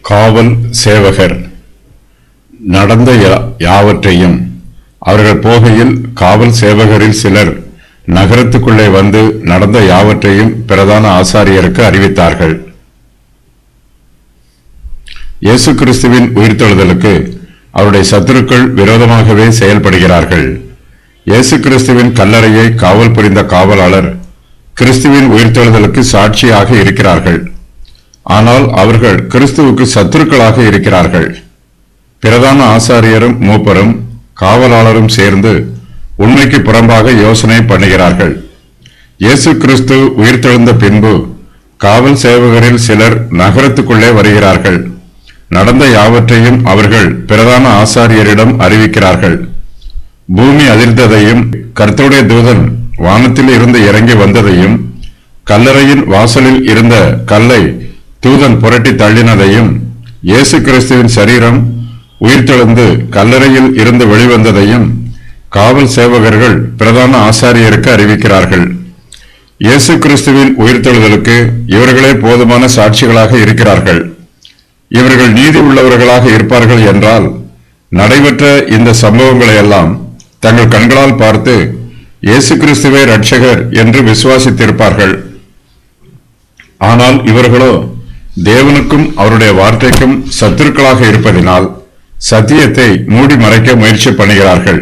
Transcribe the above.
காவல் சேவகர் நடந்த யாவற்றையும் அவர்கள் போகையில் காவல் சேவகரில் சிலர் நகரத்துக்குள்ளே வந்து நடந்த யாவற்றையும் பிரதான ஆசாரியருக்கு அறிவித்தார்கள். இயேசு கிறிஸ்துவின் உயிர்த்தெழுதலுக்கு அவருடைய சத்துருக்கள் விரோதமாகவே செயல்படுகிறார்கள். இயேசு கிறிஸ்துவின் கல்லறையை காவல் புரிந்த காவலாளர் கிறிஸ்துவின் உயிர்த்தெழுதலுக்கு சாட்சியாக இருக்கிறார்கள். ஆனால் அவர்கள் கிறிஸ்துவுக்கு சத்துருக்களாக இருக்கிறார்கள். பிரதான ஆசாரியரும் மூப்பரும் காவலாளரும் சேர்ந்து உண்மைக்கு புறம்பாக யோசனை பண்ணுகிறார்கள். இயேசு கிறிஸ்து உயிர்த்தெழுந்த பின்பு காவல் சேவகரில் சிலர் நகரத்துக்குள்ளே வருகிறார்கள். நடந்த யாவற்றையும் அவர்கள் பிரதான ஆசாரியரிடம் அறிவிக்கிறார்கள். பூமி அதிர்ந்ததையும் கர்த்தருடைய தூதன் வானத்தில் இருந்து இறங்கி வந்ததையும் கல்லறையின் வாசலில் இருந்த கல்லை தூதன் புரட்டி தள்ளினதையும் இயேசு கிறிஸ்துவின் சரீரம் உயிர்த்தெழுந்து கல்லறையில் இருந்து வெளிவந்ததையும் காவல் சேவகர்கள் பிரதான ஆசாரியருக்கு அறிவிக்கிறார்கள். இயேசு கிறிஸ்துவின் உயிர்த்தெழுதலுக்கு இவர்களே போதுமான சாட்சிகளாக இருக்கிறார்கள். இவர்கள் நீதி உள்ளவர்களாக இருப்பார்கள் என்றால் நடைபெற்ற இந்த சம்பவங்களை எல்லாம் தங்கள் கண்களால் பார்த்து இயேசு கிறிஸ்துவே இரட்சகர் என்று விசுவாசித்திருப்பார்கள். ஆனால் இவர்களோ தேவனுக்கும் அவருடைய வார்த்தைக்கும் சத்துருக்களாக இருப்பதினால் சத்தியத்தை மூடி மறைக்க முயற்சி பண்ணுகிறார்கள்.